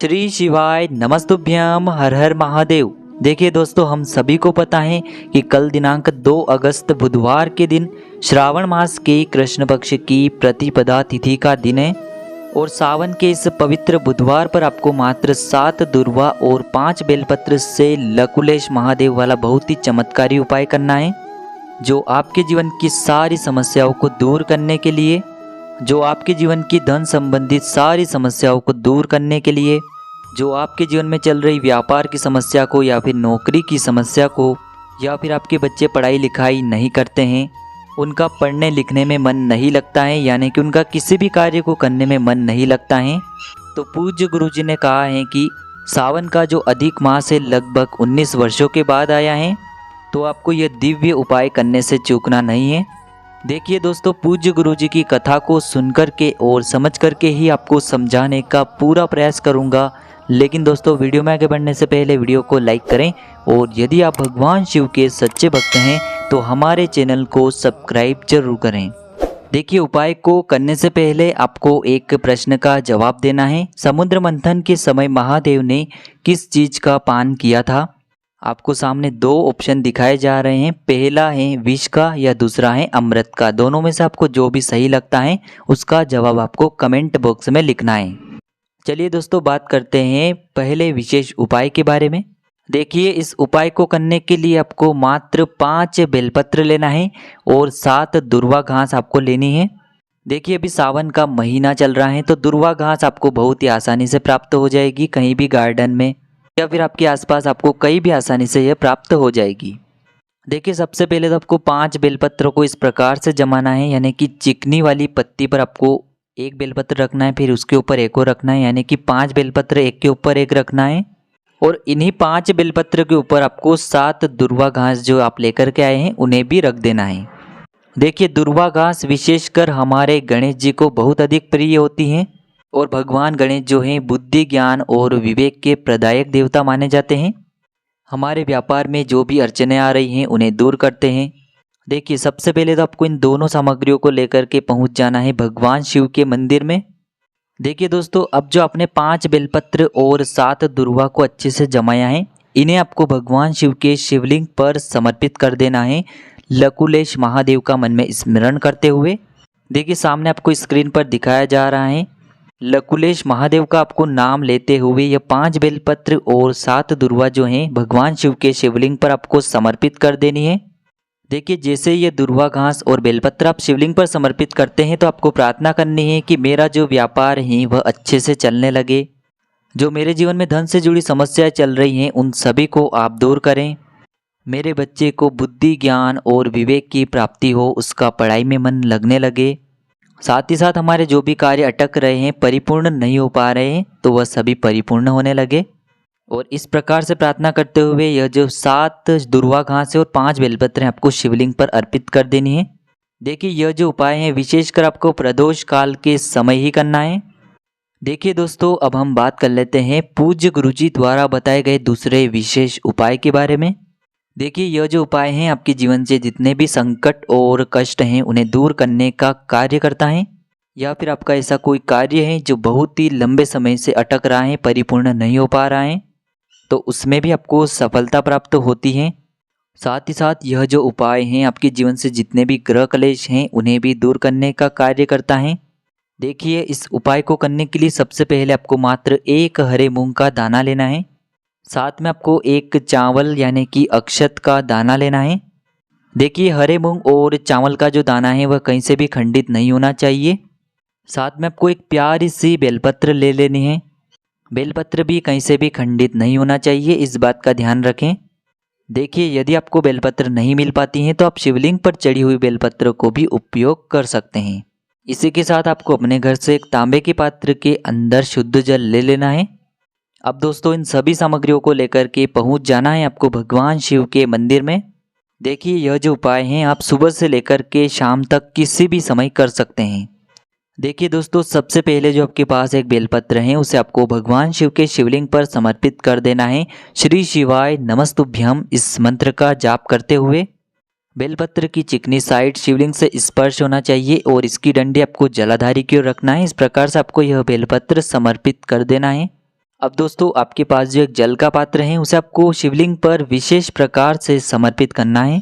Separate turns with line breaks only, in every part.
श्री शिवाय नमस्तुभ्यम हर हर महादेव। देखिए दोस्तों, हम सभी को पता है कि कल दिनांक 2 अगस्त बुधवार के दिन श्रावण मास के कृष्ण पक्ष की प्रतिपदा तिथि का दिन है और सावन के इस पवित्र बुधवार पर आपको मात्र 7 दुर्वा और 5 बेलपत्र से लकुलेश महादेव वाला बहुत ही चमत्कारी उपाय करना है, जो आपके जीवन की सारी समस्याओं को दूर करने के लिए, जो आपके जीवन की धन संबंधित सारी समस्याओं को दूर करने के लिए, जो आपके जीवन में चल रही व्यापार की समस्या को या फिर नौकरी की समस्या को, या फिर आपके बच्चे पढ़ाई लिखाई नहीं करते हैं, उनका पढ़ने लिखने में मन नहीं लगता है, यानी कि उनका किसी भी कार्य को करने में मन नहीं लगता है, तो पूज्य गुरुजी ने कहा है कि सावन का जो अधिक मास है लगभग 19 वर्षों के बाद आया है, तो आपको यह दिव्य उपाय करने से चूकना नहीं है। देखिए दोस्तों, पूज्य गुरुजी की कथा को सुनकर के और समझ करके ही आपको समझाने का पूरा प्रयास करूंगा। लेकिन दोस्तों, वीडियो में आगे बढ़ने से पहले वीडियो को लाइक करें और यदि आप भगवान शिव के सच्चे भक्त हैं तो हमारे चैनल को सब्सक्राइब जरूर करें। देखिए, उपाय को करने से पहले आपको एक प्रश्न का जवाब देना है। समुद्र मंथन के समय महादेव ने किस चीज का पान किया था? आपको सामने 2 ऑप्शन दिखाए जा रहे हैं। पहला है विष का या दूसरा है अमृत का। दोनों में से आपको जो भी सही लगता है उसका जवाब आपको कमेंट बॉक्स में लिखना है। चलिए दोस्तों, बात करते हैं पहले विशेष उपाय के बारे में। देखिए, इस उपाय को करने के लिए आपको मात्र 5 बेलपत्र लेना है और 7 दुर्वा घास आपको लेनी है। देखिए, अभी सावन का महीना चल रहा है तो दुर्वा घास आपको बहुत ही आसानी से प्राप्त हो जाएगी, कहीं भी गार्डन में या फिर आपके आसपास आपको कहीं भी आसानी से यह प्राप्त हो जाएगी। देखिए, सबसे पहले तो आपको 5 बेलपत्रों को इस प्रकार से जमाना है, यानी कि चिकनी वाली पत्ती पर आपको एक बेलपत्र रखना है, फिर उसके ऊपर एक और रखना है, यानी कि 5 बेलपत्र एक के ऊपर एक रखना है। और इन्हीं 5 बेलपत्र के ऊपर आपको 7 दुर्वा घास जो आप लेकर के आए हैं उन्हें भी रख देना है। देखिए, दुर्वा घास विशेषकर हमारे गणेश जी को बहुत अधिक प्रिय होती हैं और भगवान गणेश जो हैं बुद्धि, ज्ञान और विवेक के प्रदायक देवता माने जाते हैं। हमारे व्यापार में जो भी अड़चनें आ रही हैं उन्हें दूर करते हैं। देखिए, सबसे पहले तो आपको इन दोनों सामग्रियों को लेकर के पहुंच जाना है भगवान शिव के मंदिर में। देखिए दोस्तों, अब जो आपने 5 बेलपत्र और 7 दुर्वा को अच्छे से जमाया है, इन्हें आपको भगवान शिव के शिवलिंग पर समर्पित कर देना है, लकुलेश महादेव का मन में स्मरण करते हुए। देखिए, सामने आपको स्क्रीन पर दिखाया जा रहा है, लकुलेश महादेव का आपको नाम लेते हुए यह 5 बेलपत्र और 7 दुर्वा जो हैं भगवान शिव के शिवलिंग पर आपको समर्पित कर देनी है। देखिए, जैसे ये दुर्वा घास और बेलपत्र आप शिवलिंग पर समर्पित करते हैं तो आपको प्रार्थना करनी है कि मेरा जो व्यापार है वह अच्छे से चलने लगे, जो मेरे जीवन में धन से जुड़ी समस्याएं चल रही हैं उन सभी को आप दूर करें, मेरे बच्चे को बुद्धि, ज्ञान और विवेक की प्राप्ति हो, उसका पढ़ाई में मन लगने लगे, साथ ही साथ हमारे जो भी कार्य अटक रहे हैं, परिपूर्ण नहीं हो पा रहे हैं, तो वह सभी परिपूर्ण होने लगे। और इस प्रकार से प्रार्थना करते हुए यह जो 7 दुर्वा घास है और 5 बेलपत्र हैं आपको शिवलिंग पर अर्पित कर देनी है। देखिए, यह जो उपाय है विशेषकर आपको प्रदोष काल के समय ही करना है। देखिए दोस्तों, अब हम बात कर लेते हैं पूज्य गुरुजी द्वारा बताए गए दूसरे विशेष उपाय के बारे में। देखिए, यह जो उपाय हैं आपके जीवन से जितने भी संकट और कष्ट हैं उन्हें दूर करने का कार्य करता है, या फिर आपका ऐसा कोई कार्य है जो बहुत ही लंबे समय से अटक रहा है, परिपूर्ण नहीं हो पा रहा है, तो उसमें भी आपको सफलता प्राप्त होती है। साथ ही साथ यह जो उपाय हैं आपके जीवन से जितने भी ग्रह क्लेश हैं उन्हें भी दूर करने का कार्य करता है। देखिए, इस उपाय को करने के लिए सबसे पहले आपको मात्र 1 हरे मूंग का दाना लेना है, साथ में आपको 1 चावल यानी कि अक्षत का दाना लेना है। देखिए, हरे मूंग और चावल का जो दाना है वह कहीं से भी खंडित नहीं होना चाहिए। साथ में आपको एक प्यारी सी बेलपत्र ले लेनी है, बेलपत्र भी कहीं से भी खंडित नहीं होना चाहिए, इस बात का ध्यान रखें। देखिए, यदि आपको बेलपत्र नहीं मिल पाती हैं तो आप शिवलिंग पर चढ़ी हुई बेलपत्र को भी उपयोग कर सकते हैं। इसी के साथ आपको अपने घर से एक तांबे के पात्र के अंदर शुद्ध जल ले लेना है। अब दोस्तों, इन सभी सामग्रियों को लेकर के पहुंच जाना है आपको भगवान शिव के मंदिर में। देखिए, यह जो उपाय हैं आप सुबह से लेकर के शाम तक किसी भी समय कर सकते हैं। देखिए दोस्तों, सबसे पहले जो आपके पास एक बेलपत्र है उसे आपको भगवान शिव के शिवलिंग पर समर्पित कर देना है, श्री शिवाय नमस्तुभ्यम इस मंत्र का जाप करते हुए। बेलपत्र की चिकनी साइड शिवलिंग से स्पर्श होना चाहिए और इसकी डंडी आपको जलाधारी की ओर रखना है। इस प्रकार से आपको यह बेलपत्र समर्पित कर देना है। अब दोस्तों आपके पास जो एक जल का पात्र है उसे आपको शिवलिंग पर विशेष प्रकार से समर्पित करना है।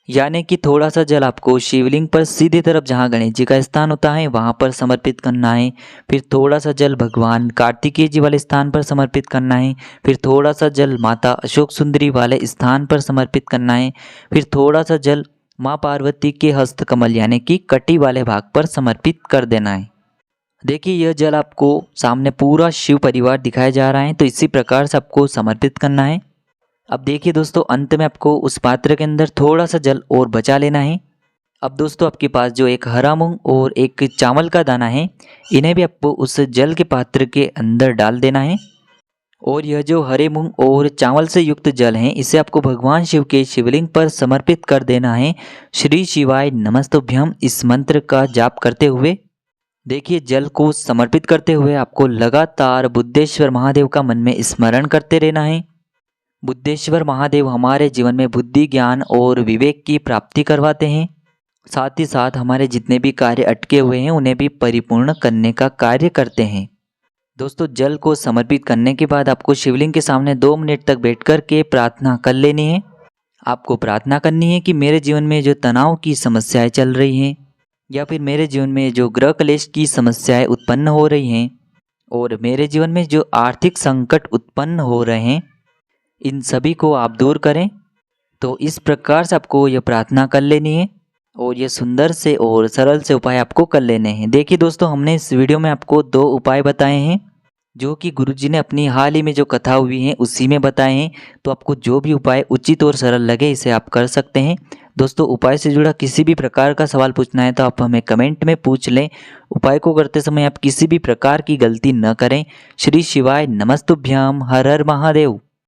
यानी कि थोड़ा सा जल आपको शिवलिंग पर सीधी तरफ जहाँ गणेश जी का स्थान होता है वहाँ पर समर्पित करना है। फिर थोड़ा सा जल भगवान कार्तिकेय जी वाले स्थान पर समर्पित करना है। फिर थोड़ा सा जल माता अशोक सुंदरी वाले स्थान पर समर्पित करना है। फिर थोड़ा सा जल माँ पार्वती के हस्तकमल यानी कि कटी वाले भाग पर समर्पित कर देना है। देखिए यह जल आपको सामने पूरा शिव परिवार दिखाया जा रहा है, तो इसी प्रकार से आपको समर्पित करना है। अब देखिए दोस्तों अंत में आपको उस पात्र के अंदर थोड़ा सा जल और बचा लेना है। अब दोस्तों आपके पास जो एक हरा मूंग और एक चावल का दाना है, इन्हें भी आपको उस जल के पात्र के अंदर डाल देना है। और यह जो हरे मूंग और चावल से युक्त जल है इसे आपको भगवान शिव के शिवलिंग पर समर्पित कर देना है। श्री शिवाय नमस्तुभ्यम इस मंत्र का जाप करते हुए। देखिए जल को समर्पित करते हुए आपको लगातार बुद्धेश्वर महादेव का मन में स्मरण करते रहना है। बुद्धेश्वर महादेव हमारे जीवन में बुद्धि, ज्ञान और विवेक की प्राप्ति करवाते हैं। साथ ही साथ हमारे जितने भी कार्य अटके हुए हैं उन्हें भी परिपूर्ण करने का कार्य करते हैं। दोस्तों जल को समर्पित करने के बाद आपको शिवलिंग के सामने 2 मिनट तक बैठकर के प्रार्थना कर लेनी है। आपको प्रार्थना करनी है कि मेरे जीवन में जो तनाव की समस्याएं चल रही हैं या फिर मेरे जीवन में जो ग्रह क्लेश की समस्याएं उत्पन्न हो रही हैं और मेरे जीवन में जो आर्थिक संकट उत्पन्न हो रहे हैं इन सभी को आप दूर करें। तो इस प्रकार से आपको यह प्रार्थना कर लेनी है और ये सुंदर से और सरल से उपाय आपको कर लेने हैं। देखिए दोस्तों हमने इस वीडियो में आपको 2 उपाय बताए हैं जो कि गुरुजी ने अपनी हाल ही में जो कथा हुई है उसी में बताए हैं। तो आपको जो भी उपाय उचित और सरल लगे इसे आप कर सकते हैं। दोस्तों उपाय से जुड़ा किसी भी प्रकार का सवाल पूछना है तो आप हमें कमेंट में पूछ लें। उपाय को करते समय आप किसी भी प्रकार की गलती न करें। श्री शिवाय नमस्तुभ्याम। हर हर महादेव।